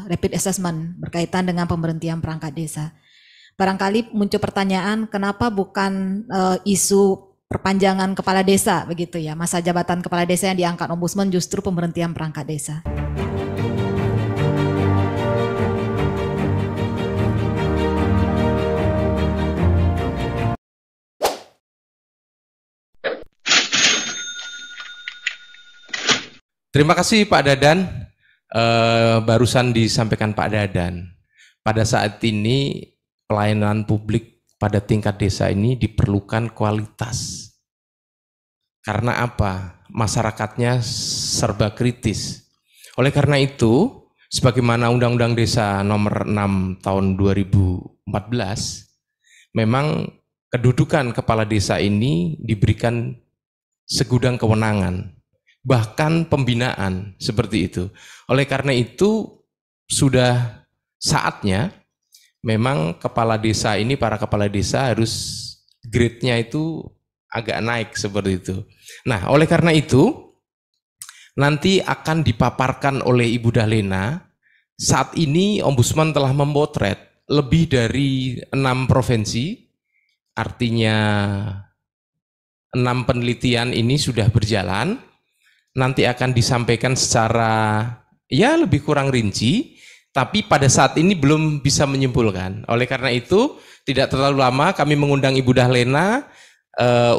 rapid assessment berkaitan dengan pemberhentian perangkat desa. Barangkali muncul pertanyaan, kenapa bukan isu perpanjangan kepala desa begitu ya, masa jabatan kepala desa yang diangkat Ombudsman justru pemberhentian perangkat desa. Terima kasih Pak Dadan. Barusan disampaikan Pak Dadan, pada saat ini pelayanan publik pada tingkat desa ini diperlukan kualitas. Karena apa? Masyarakatnya serba kritis. Oleh karena itu, sebagaimana Undang-Undang Desa Nomor 6 Tahun 2014, memang kedudukan kepala desa ini diberikan segudang kewenangan, bahkan pembinaan seperti itu. Oleh karena itu sudah saatnya memang kepala desa ini, para kepala desa harus grade-nya itu agak naik seperti itu. Nah, oleh karena itu nanti akan dipaparkan oleh Ibu Dahlena. Saat ini Ombudsman telah memotret lebih dari 6 provinsi, artinya 6 penelitian ini sudah berjalan. Nanti akan disampaikan secara ya lebih kurang rinci, tapi pada saat ini belum bisa menyimpulkan. Oleh karena itu tidak terlalu lama kami mengundang Ibu Dahlena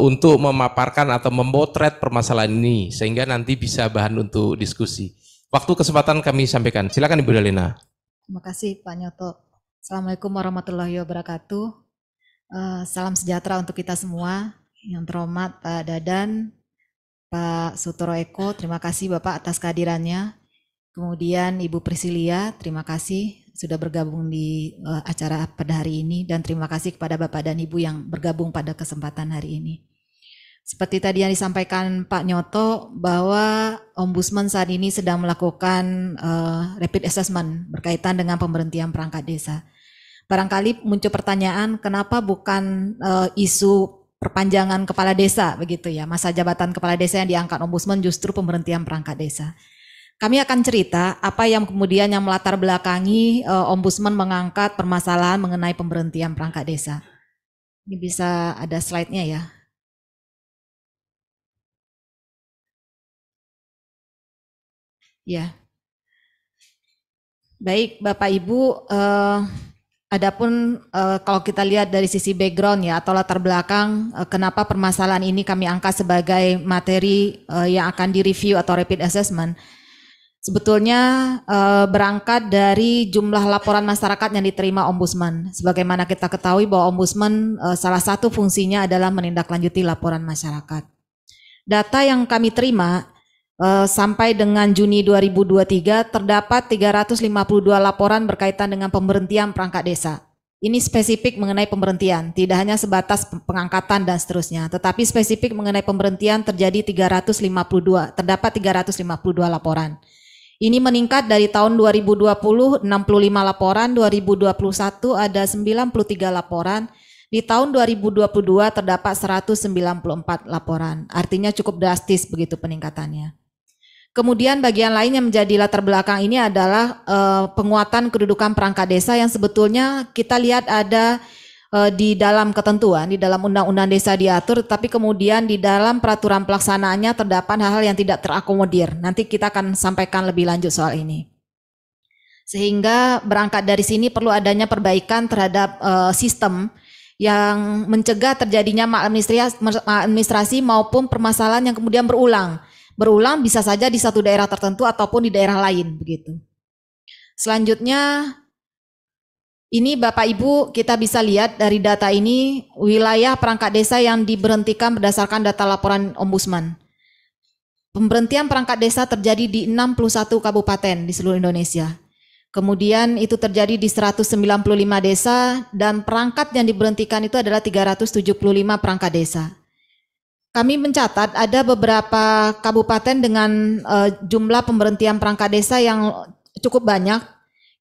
untuk memaparkan atau memotret permasalahan ini, sehingga nanti bisa bahan untuk diskusi. Waktu kesempatan kami sampaikan. Silakan Ibu Dahlena. Terima kasih Pak Nyoto. Assalamualaikum warahmatullahi wabarakatuh. Salam sejahtera untuk kita semua. Yang terhormat Pak Dadan, Pak Sutoro Eko, terima kasih Bapak atas kehadirannya. Kemudian Ibu Prisilia, terima kasih sudah bergabung di acara pada hari ini, dan terima kasih kepada Bapak dan Ibu yang bergabung pada kesempatan hari ini. Seperti tadi yang disampaikan Pak Nyoto, bahwa Ombudsman saat ini sedang melakukan rapid assessment berkaitan dengan pemberhentian perangkat desa. Barangkali muncul pertanyaan, kenapa bukan isu perpanjangan kepala desa begitu ya, masa jabatan kepala desa yang diangkat Ombudsman justru pemberhentian perangkat desa. Kami akan cerita apa yang kemudian yang melatar belakangi Ombudsman mengangkat permasalahan mengenai pemberhentian perangkat desa. Ini bisa ada slide-nya ya. Ya. Baik Bapak Ibu, adapun kalau kita lihat dari sisi background ya atau latar belakang kenapa permasalahan ini kami angkat sebagai materi yang akan direview atau rapid assessment, sebetulnya berangkat dari jumlah laporan masyarakat yang diterima Ombudsman. Sebagaimana kita ketahui bahwa Ombudsman salah satu fungsinya adalah menindaklanjuti laporan masyarakat. Data yang kami terima sampai dengan Juni 2023 terdapat 352 laporan berkaitan dengan pemberhentian perangkat desa. Ini spesifik mengenai pemberhentian, tidak hanya sebatas pengangkatan dan seterusnya, tetapi spesifik mengenai pemberhentian terdapat 352 laporan. Ini meningkat dari tahun 2020 65 laporan, 2021 ada 93 laporan, di tahun 2022 terdapat 194 laporan. Artinya cukup drastis begitu peningkatannya. Kemudian bagian lain yang menjadi latar belakang ini adalah penguatan kedudukan perangkat desa yang sebetulnya kita lihat ada di dalam ketentuan, di dalam undang-undang desa diatur, tapi kemudian di dalam peraturan pelaksanaannya terdapat hal-hal yang tidak terakomodir. Nanti kita akan sampaikan lebih lanjut soal ini. Sehingga berangkat dari sini perlu adanya perbaikan terhadap sistem yang mencegah terjadinya maladministrasi maupun permasalahan yang kemudian berulang bisa saja di satu daerah tertentu ataupun di daerah lain begitu. Selanjutnya ini Bapak Ibu kita bisa lihat dari data ini wilayah perangkat desa yang diberhentikan berdasarkan data laporan Ombudsman. Pemberhentian perangkat desa terjadi di 61 kabupaten di seluruh Indonesia. Kemudian itu terjadi di 195 desa dan perangkat yang diberhentikan itu adalah 375 perangkat desa. Kami mencatat ada beberapa kabupaten dengan jumlah pemberhentian perangkat desa yang cukup banyak.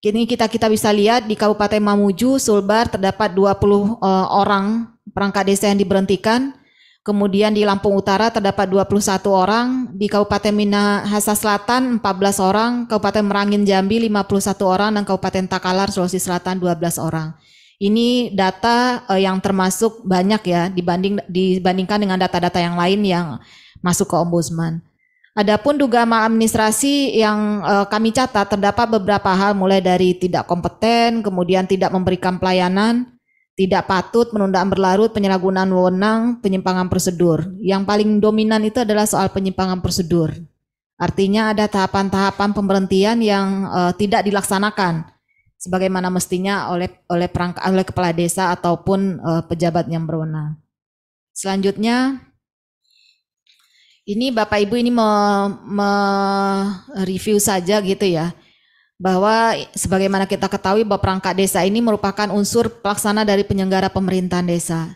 Kini kita bisa lihat di Kabupaten Mamuju, Sulbar terdapat 20 orang perangkat desa yang diberhentikan. Kemudian di Lampung Utara terdapat 21 orang, di Kabupaten Minahasa Selatan 14 orang, Kabupaten Merangin Jambi 51 orang, dan Kabupaten Takalar Sulawesi Selatan 12 orang. Ini data yang termasuk banyak ya dibandingkan dengan data-data yang lain yang masuk ke Ombudsman. Adapun dugaan maladministrasi yang kami catat terdapat beberapa hal, mulai dari tidak kompeten, kemudian tidak memberikan pelayanan, tidak patut, penundaan berlarut, penyalahgunaan wewenang, penyimpangan prosedur. Yang paling dominan itu adalah soal penyimpangan prosedur. Artinya ada tahapan-tahapan pemberhentian yang tidak dilaksanakan sebagaimana mestinya oleh kepala desa ataupun pejabat yang berwenang. Selanjutnya, ini Bapak Ibu ini review saja gitu ya, bahwa sebagaimana kita ketahui bahwa perangkat desa ini merupakan unsur pelaksana dari penyelenggara pemerintahan desa.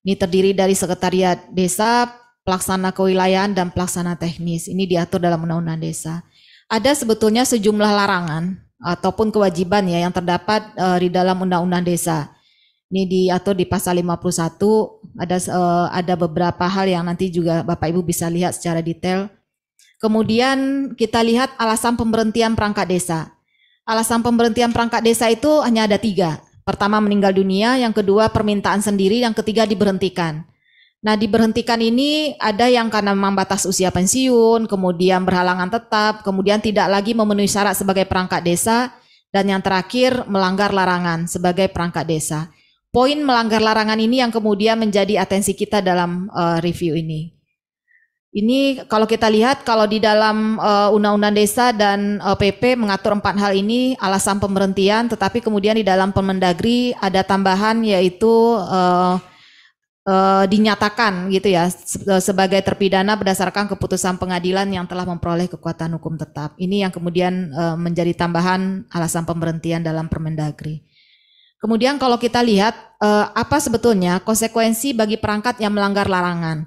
Ini terdiri dari sekretariat desa, pelaksana kewilayahan, dan pelaksana teknis. Ini diatur dalam Undang-Undang Desa. Ada sebetulnya sejumlah larangan ataupun kewajiban ya yang terdapat di dalam Undang-Undang Desa. Ini diatur di pasal 51, ada beberapa hal yang nanti juga Bapak Ibu bisa lihat secara detail. Kemudian kita lihat alasan pemberhentian perangkat desa. Alasan pemberhentian perangkat desa itu hanya ada 3. Pertama, meninggal dunia, yang kedua permintaan sendiri, yang ketiga diberhentikan. Nah, diberhentikan ini ada yang karena memang batas usia pensiun, kemudian berhalangan tetap, kemudian tidak lagi memenuhi syarat sebagai perangkat desa, dan yang terakhir melanggar larangan sebagai perangkat desa. Poin melanggar larangan ini yang kemudian menjadi atensi kita dalam review ini. Ini kalau kita lihat, kalau di dalam Undang-Undang Desa dan PP mengatur 4 hal ini alasan pemberhentian, tetapi kemudian di dalam Permendagri ada tambahan yaitu dinyatakan gitu ya sebagai terpidana berdasarkan keputusan pengadilan yang telah memperoleh kekuatan hukum tetap. Ini yang kemudian menjadi tambahan alasan pemberhentian dalam Permendagri. Kemudian kalau kita lihat apa sebetulnya konsekuensi bagi perangkat yang melanggar larangan.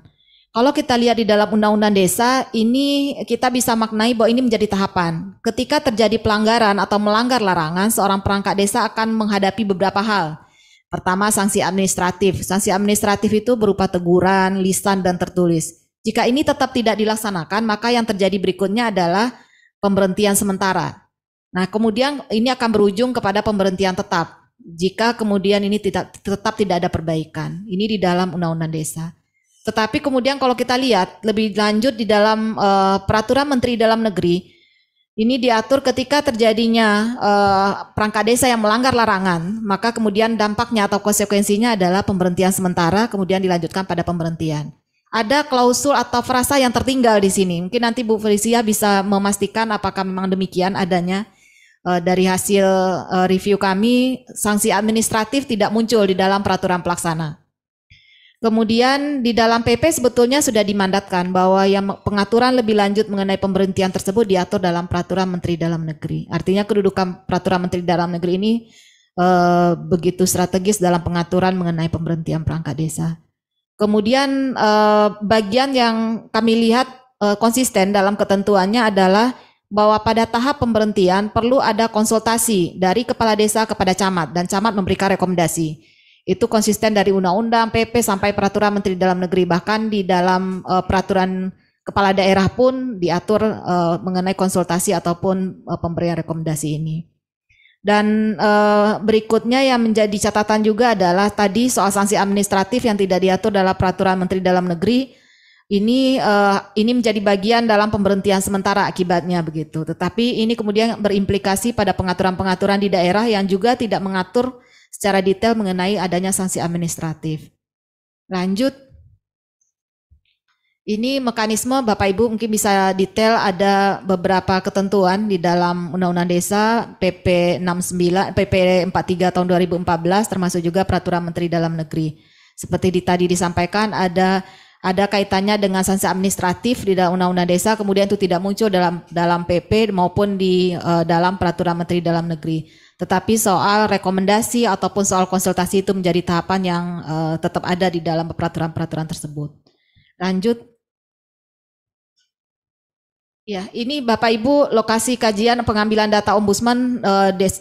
Kalau kita lihat di dalam Undang-Undang Desa, ini kita bisa maknai bahwa ini menjadi tahapan. Ketika terjadi pelanggaran atau melanggar larangan, seorang perangkat desa akan menghadapi beberapa hal. Pertama, sanksi administratif. Sanksi administratif itu berupa teguran, lisan, dan tertulis. Jika ini tetap tidak dilaksanakan, maka yang terjadi berikutnya adalah pemberhentian sementara. Nah, kemudian ini akan berujung kepada pemberhentian tetap. Jika kemudian ini tetap tidak ada perbaikan. Ini di dalam Undang-Undang Desa. Tetapi kemudian kalau kita lihat lebih lanjut di dalam Peraturan Menteri Dalam Negeri, ini diatur ketika terjadinya perangkat desa yang melanggar larangan, maka kemudian dampaknya atau konsekuensinya adalah pemberhentian sementara, kemudian dilanjutkan pada pemberhentian. Ada klausul atau frasa yang tertinggal di sini. Mungkin nanti Bu Felicia bisa memastikan apakah memang demikian adanya. Dari hasil review kami, sanksi administratif tidak muncul di dalam peraturan pelaksana. Kemudian di dalam PP sebetulnya sudah dimandatkan bahwa yang pengaturan lebih lanjut mengenai pemberhentian tersebut diatur dalam Peraturan Menteri Dalam Negeri. Artinya kedudukan Peraturan Menteri Dalam Negeri ini begitu strategis dalam pengaturan mengenai pemberhentian perangkat desa. Kemudian bagian yang kami lihat konsisten dalam ketentuannya adalah bahwa pada tahap pemberhentian perlu ada konsultasi dari kepala desa kepada camat dan camat memberikan rekomendasi. Itu konsisten dari Undang-Undang, PP sampai Peraturan Menteri Dalam Negeri, bahkan di dalam peraturan kepala daerah pun diatur mengenai konsultasi ataupun pemberian rekomendasi ini. Dan berikutnya yang menjadi catatan juga adalah tadi soal sanksi administratif yang tidak diatur dalam Peraturan Menteri Dalam Negeri. Ini menjadi bagian dalam pemberhentian sementara akibatnya begitu. Tetapi ini kemudian berimplikasi pada pengaturan-pengaturan di daerah yang juga tidak mengatur secara detail mengenai adanya sanksi administratif. Lanjut. Ini mekanisme Bapak Ibu mungkin bisa detail, ada beberapa ketentuan di dalam Undang-Undang Desa, PP 43 tahun 2014 termasuk juga Peraturan Menteri Dalam Negeri. Seperti tadi disampaikan ada kaitannya dengan sanksi administratif di dalam Undang-Undang Desa, kemudian itu tidak muncul dalam PP maupun di dalam Peraturan Menteri Dalam Negeri. Tetapi soal rekomendasi ataupun soal konsultasi itu menjadi tahapan yang tetap ada di dalam peraturan-peraturan tersebut. Lanjut. Ya, ini Bapak Ibu lokasi kajian pengambilan data Ombudsman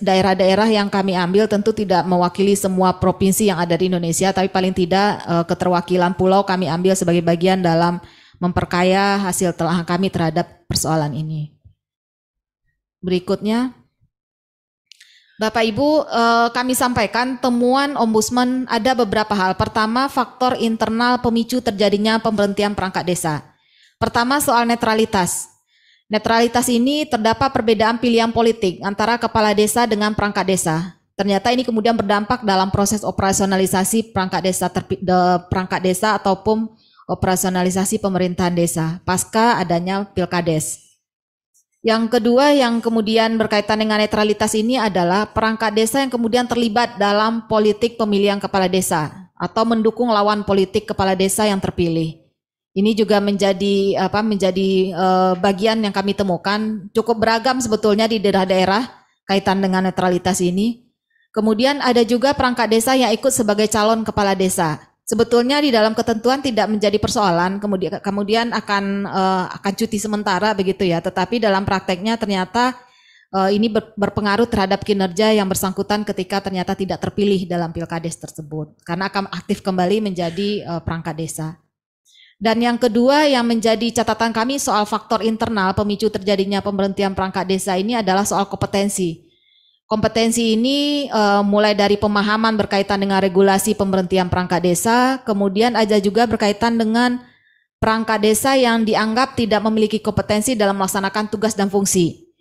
daerah-daerah yang kami ambil tentu tidak mewakili semua provinsi yang ada di Indonesia, tapi paling tidak keterwakilan pulau kami ambil sebagai bagian dalam memperkaya hasil telah kami terhadap persoalan ini. Berikutnya, Bapak Ibu kami sampaikan temuan Ombudsman ada beberapa hal. Pertama, faktor internal pemicu terjadinya pemberhentian perangkat desa. Pertama, soal netralitas. Netralitas ini terdapat perbedaan pilihan politik antara kepala desa dengan perangkat desa. Ternyata ini kemudian berdampak dalam proses operasionalisasi perangkat desa ataupun operasionalisasi pemerintahan desa pasca adanya Pilkades. Yang kedua yang kemudian berkaitan dengan netralitas ini adalah perangkat desa yang kemudian terlibat dalam politik pemilihan kepala desa atau mendukung lawan politik kepala desa yang terpilih. Ini juga menjadi bagian yang kami temukan cukup beragam sebetulnya di daerah-daerah kaitan dengan netralitas ini. Kemudian ada juga perangkat desa yang ikut sebagai calon kepala desa. Sebetulnya di dalam ketentuan tidak menjadi persoalan, kemudian akan cuti sementara begitu ya. Tetapi dalam prakteknya ternyata ini berpengaruh terhadap kinerja yang bersangkutan ketika ternyata tidak terpilih dalam Pilkades tersebut, karena akan aktif kembali menjadi perangkat desa. Dan yang kedua yang menjadi catatan kami soal faktor internal pemicu terjadinya pemberhentian perangkat desa ini adalah soal kompetensi. Kompetensi ini mulai dari pemahaman berkaitan dengan regulasi pemberhentian perangkat desa, kemudian ada juga berkaitan dengan perangkat desa yang dianggap tidak memiliki kompetensi dalam melaksanakan tugas dan fungsi.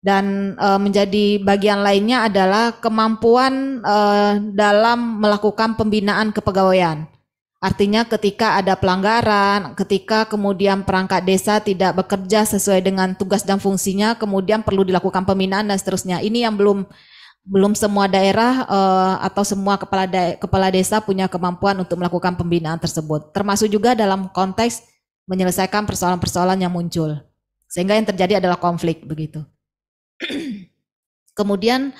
Dan menjadi bagian lainnya adalah kemampuan dalam melakukan pembinaan kepegawaian. Artinya ketika ada pelanggaran, ketika kemudian perangkat desa tidak bekerja sesuai dengan tugas dan fungsinya, kemudian perlu dilakukan pembinaan dan seterusnya. Ini yang belum semua daerah atau semua kepala desa punya kemampuan untuk melakukan pembinaan tersebut. Termasuk juga dalam konteks menyelesaikan persoalan-persoalan yang muncul. Sehingga yang terjadi adalah konflik begitu. Kemudian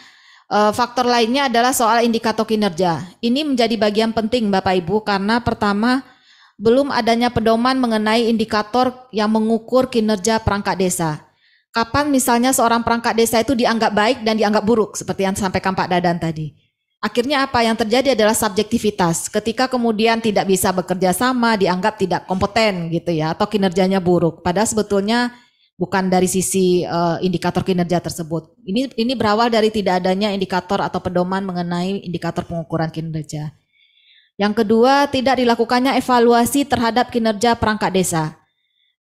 faktor lainnya adalah soal indikator kinerja. Ini menjadi bagian penting Bapak Ibu karena pertama belum adanya pedoman mengenai indikator yang mengukur kinerja perangkat desa. Kapan misalnya seorang perangkat desa itu dianggap baik dan dianggap buruk seperti yang disampaikan Pak Dadan tadi. Akhirnya apa yang terjadi adalah subjektivitas. Ketika kemudian tidak bisa bekerja sama dianggap tidak kompeten gitu ya atau kinerjanya buruk. Padahal sebetulnya bukan dari sisi indikator kinerja tersebut. Ini berawal dari tidak adanya indikator atau pedoman mengenai indikator pengukuran kinerja. Yang kedua, tidak dilakukannya evaluasi terhadap kinerja perangkat desa.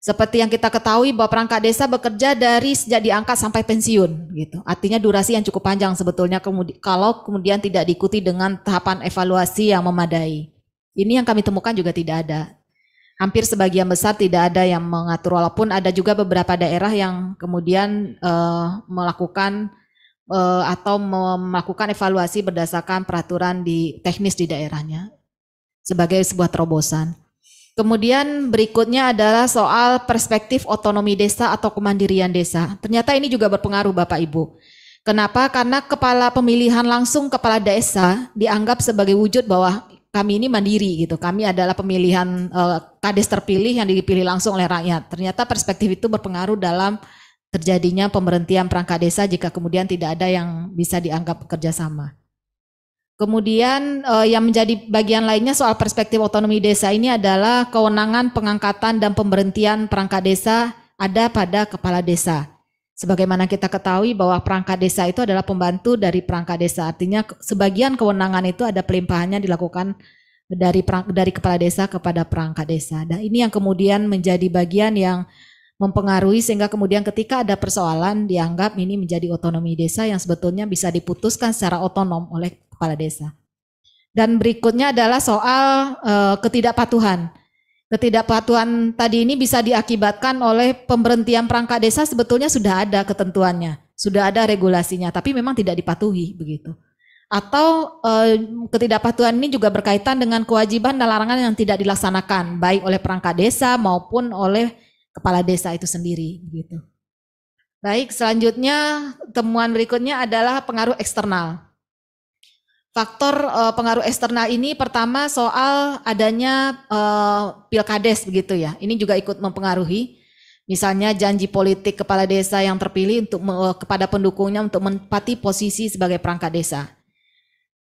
Seperti yang kita ketahui bahwa perangkat desa bekerja dari sejak diangkat sampai pensiun, gitu. Artinya durasi yang cukup panjang sebetulnya kalau kemudian tidak diikuti dengan tahapan evaluasi yang memadai. Ini yang kami temukan juga tidak ada. Hampir sebagian besar tidak ada yang mengatur, walaupun ada juga beberapa daerah yang kemudian melakukan evaluasi berdasarkan peraturan teknis di daerahnya sebagai sebuah terobosan. Kemudian berikutnya adalah soal perspektif otonomi desa atau kemandirian desa. Ternyata ini juga berpengaruh Bapak Ibu. Kenapa? Karena pemilihan langsung kepala desa dianggap sebagai wujud bahwa kami ini mandiri gitu. Kami adalah pemilihan kades terpilih yang dipilih langsung oleh rakyat. Ternyata perspektif itu berpengaruh dalam terjadinya pemberhentian perangkat desa jika kemudian tidak ada yang bisa dianggap bekerja sama. Kemudian yang menjadi bagian lainnya soal perspektif otonomi desa ini adalah kewenangan pengangkatan dan pemberhentian perangkat desa ada pada kepala desa. Sebagaimana kita ketahui bahwa perangkat desa itu adalah pembantu dari perangkat desa. Artinya sebagian kewenangan itu ada pelimpahannya dilakukan dari kepala desa kepada perangkat desa. Dan ini yang kemudian menjadi bagian yang mempengaruhi sehingga kemudian ketika ada persoalan dianggap ini menjadi otonomi desa yang sebetulnya bisa diputuskan secara otonom oleh kepala desa. Dan berikutnya adalah soal ketidakpatuhan. Ketidakpatuhan tadi ini bisa diakibatkan oleh pemberhentian perangkat desa sebetulnya sudah ada ketentuannya, sudah ada regulasinya, tapi memang tidak dipatuhi begitu. Atau ketidakpatuhan ini juga berkaitan dengan kewajiban dan larangan yang tidak dilaksanakan, baik oleh perangkat desa maupun oleh kepala desa itu sendiri begitu. Baik, selanjutnya temuan berikutnya adalah pengaruh eksternal. Faktor pengaruh eksternal ini pertama soal adanya Pilkades begitu ya. Ini juga ikut mempengaruhi. Misalnya janji politik kepala desa yang terpilih untuk kepada pendukungnya untuk menempati posisi sebagai perangkat desa.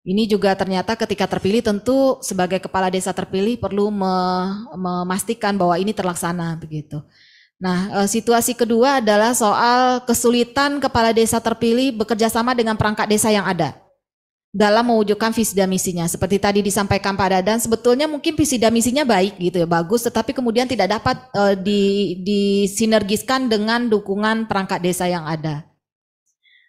Ini juga ternyata ketika terpilih tentu sebagai kepala desa terpilih perlu memastikan bahwa ini terlaksana begitu. Nah, situasi kedua adalah soal kesulitan kepala desa terpilih bekerja sama dengan perangkat desa yang ada dalam mewujudkan visi dan misinya. Seperti tadi disampaikan Pak Dadan, sebetulnya mungkin visi dan misinya baik gitu ya, bagus, tetapi kemudian tidak dapat disinergiskan dengan dukungan perangkat desa yang ada.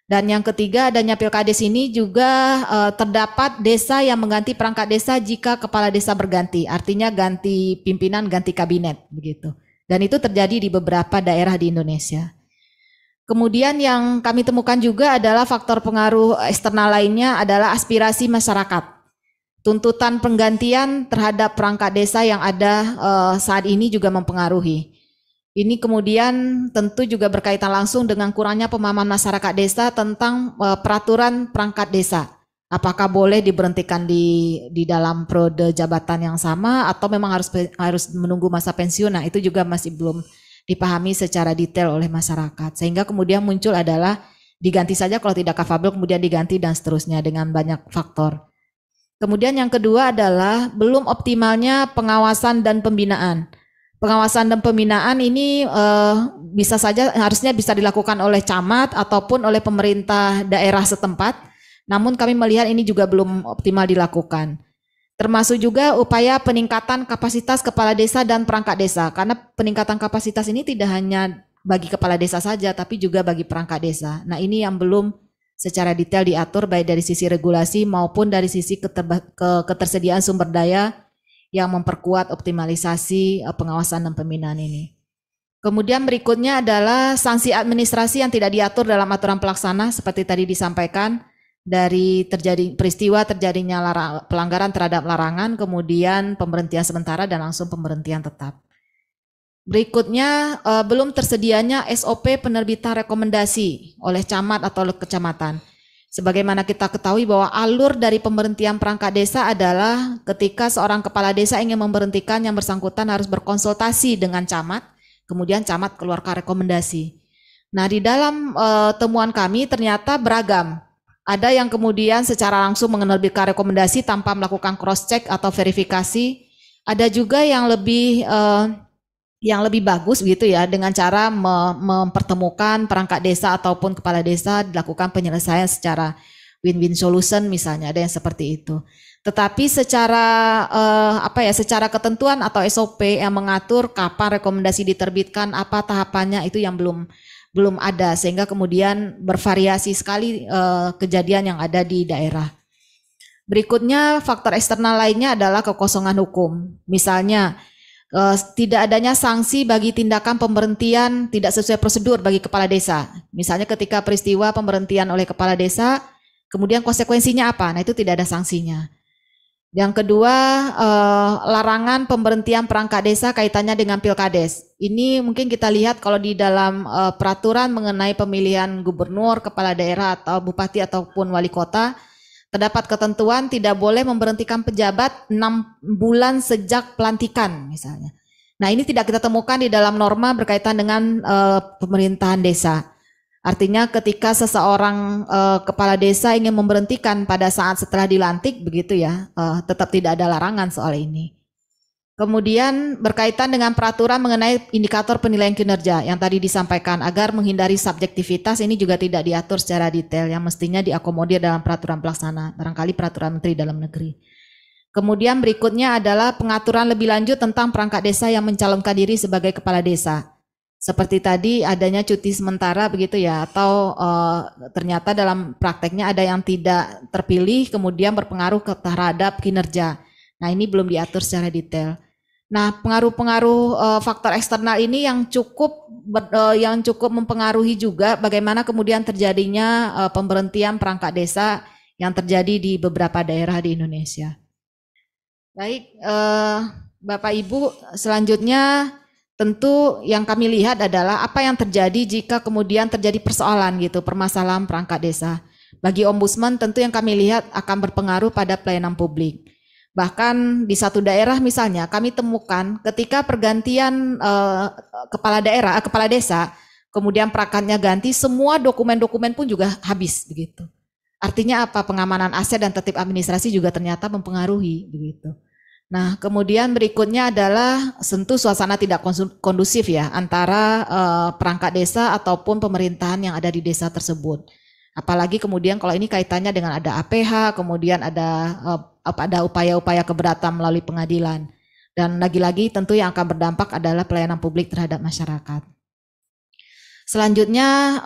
Dan yang ketiga, adanya Pilkades ini juga terdapat desa yang mengganti perangkat desa jika kepala desa berganti, artinya ganti pimpinan, ganti kabinet begitu. Dan itu terjadi di beberapa daerah di Indonesia. Kemudian yang kami temukan juga adalah faktor pengaruh eksternal lainnya adalah aspirasi masyarakat. Tuntutan penggantian terhadap perangkat desa yang ada saat ini juga mempengaruhi. Ini kemudian tentu juga berkaitan langsung dengan kurangnya pemahaman masyarakat desa tentang peraturan perangkat desa. Apakah boleh diberhentikan di dalam periode jabatan yang sama atau memang harus menunggu masa pensiun. Nah, itu juga masih belum dipahami secara detail oleh masyarakat. Sehingga kemudian muncul adalah diganti saja kalau tidak capable, kemudian diganti dan seterusnya dengan banyak faktor. Kemudian yang kedua adalah belum optimalnya pengawasan dan pembinaan. Pengawasan dan pembinaan ini bisa saja harusnya bisa dilakukan oleh camat ataupun oleh pemerintah daerah setempat. Namun kami melihat ini juga belum optimal dilakukan. Termasuk juga upaya peningkatan kapasitas kepala desa dan perangkat desa. Karena peningkatan kapasitas ini tidak hanya bagi kepala desa saja, tapi juga bagi perangkat desa. Nah, ini yang belum secara detail diatur baik dari sisi regulasi maupun dari sisi ketersediaan sumber daya yang memperkuat optimalisasi pengawasan dan pembinaan ini. Kemudian berikutnya adalah sanksi administrasi yang tidak diatur dalam aturan pelaksana seperti tadi disampaikan. Dari peristiwa terjadinya pelanggaran terhadap larangan, kemudian pemberhentian sementara dan langsung pemberhentian tetap. Berikutnya belum tersedianya SOP penerbitan rekomendasi oleh camat atau oleh kecamatan. Sebagaimana kita ketahui bahwa alur dari pemberhentian perangkat desa adalah ketika seorang kepala desa ingin memberhentikan yang bersangkutan harus berkonsultasi dengan camat, kemudian camat keluarkan rekomendasi. Nah, di dalam temuan kami ternyata beragam. Ada yang kemudian secara langsung menerbitkan rekomendasi tanpa melakukan cross check atau verifikasi. Ada juga yang lebih bagus gitu ya, dengan cara mempertemukan perangkat desa ataupun kepala desa, dilakukan penyelesaian secara win-win solution misalnya, ada yang seperti itu. Tetapi secara secara ketentuan atau SOP yang mengatur kapan rekomendasi diterbitkan, apa tahapannya, itu yang belum ada, sehingga kemudian bervariasi sekali kejadian yang ada di daerah. Berikutnya faktor eksternal lainnya adalah kekosongan hukum. Misalnya tidak adanya sanksi bagi tindakan pemberhentian tidak sesuai prosedur bagi kepala desa. Misalnya ketika peristiwa pemberhentian oleh kepala desa, kemudian konsekuensinya apa? Nah, itu tidak ada sanksinya. Yang kedua, larangan pemberhentian perangkat desa kaitannya dengan Pilkades. Ini mungkin kita lihat kalau di dalam peraturan mengenai pemilihan gubernur, kepala daerah atau bupati ataupun wali kota, terdapat ketentuan tidak boleh memberhentikan pejabat 6 bulan sejak pelantikan misalnya. Nah, ini tidak kita temukan di dalam norma berkaitan dengan pemerintahan desa. Artinya ketika seseorang kepala desa ingin memberhentikan pada saat setelah dilantik begitu ya, tetap tidak ada larangan soal ini. Kemudian berkaitan dengan peraturan mengenai indikator penilaian kinerja yang tadi disampaikan, agar menghindari subjektivitas, ini juga tidak diatur secara detail yang mestinya diakomodir dalam peraturan pelaksana, barangkali peraturan Menteri Dalam Negeri. Kemudian berikutnya adalah pengaturan lebih lanjut tentang perangkat desa yang mencalonkan diri sebagai kepala desa. Seperti tadi adanya cuti sementara begitu ya, atau ternyata dalam prakteknya ada yang tidak terpilih kemudian berpengaruh terhadap kinerja. Nah, ini belum diatur secara detail. Nah, pengaruh-pengaruh faktor eksternal ini yang cukup mempengaruhi juga bagaimana kemudian terjadinya pemberhentian perangkat desa yang terjadi di beberapa daerah di Indonesia. Baik, Bapak Ibu, selanjutnya tentu yang kami lihat adalah apa yang terjadi jika kemudian terjadi persoalan gitu, permasalahan perangkat desa. Bagi Ombudsman tentu yang kami lihat akan berpengaruh pada pelayanan publik. Bahkan di satu daerah misalnya kami temukan ketika pergantian kepala desa, kemudian perangkatnya ganti, semua dokumen-dokumen pun juga habis begitu. Artinya apa? Pengamanan aset dan tertib administrasi juga ternyata mempengaruhi begitu. Nah, kemudian berikutnya adalah tentu suasana tidak kondusif ya antara perangkat desa ataupun pemerintahan yang ada di desa tersebut. Apalagi kemudian kalau ini kaitannya dengan ada APH, kemudian ada upaya-upaya keberatan melalui pengadilan. Dan lagi-lagi tentu yang akan berdampak adalah pelayanan publik terhadap masyarakat. Selanjutnya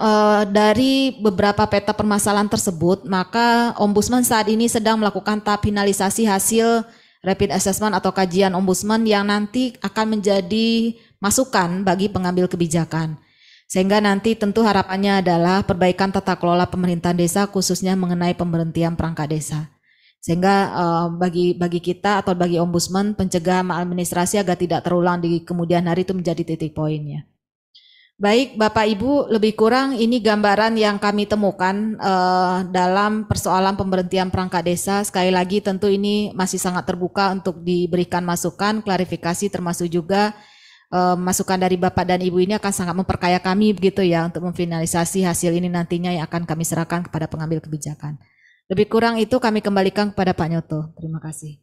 dari beberapa peta permasalahan tersebut, maka Ombudsman saat ini sedang melakukan tahap finalisasi hasil rapid assessment atau kajian Ombudsman yang nanti akan menjadi masukan bagi pengambil kebijakan. Sehingga nanti tentu harapannya adalah perbaikan tata kelola pemerintahan desa khususnya mengenai pemberhentian perangkat desa. Sehingga bagi kita atau bagi Ombudsman pencegahan maladministrasi agar tidak terulang di kemudian hari itu menjadi titik poinnya. Baik Bapak Ibu, lebih kurang ini gambaran yang kami temukan dalam persoalan pemberhentian perangkat desa. Sekali lagi tentu ini masih sangat terbuka untuk diberikan masukan, klarifikasi termasuk juga masukan dari Bapak dan Ibu ini akan sangat memperkaya kami begitu ya untuk memfinalisasi hasil ini nantinya yang akan kami serahkan kepada pengambil kebijakan. Lebih kurang itu kami kembalikan kepada Pak Nyoto. Terima kasih.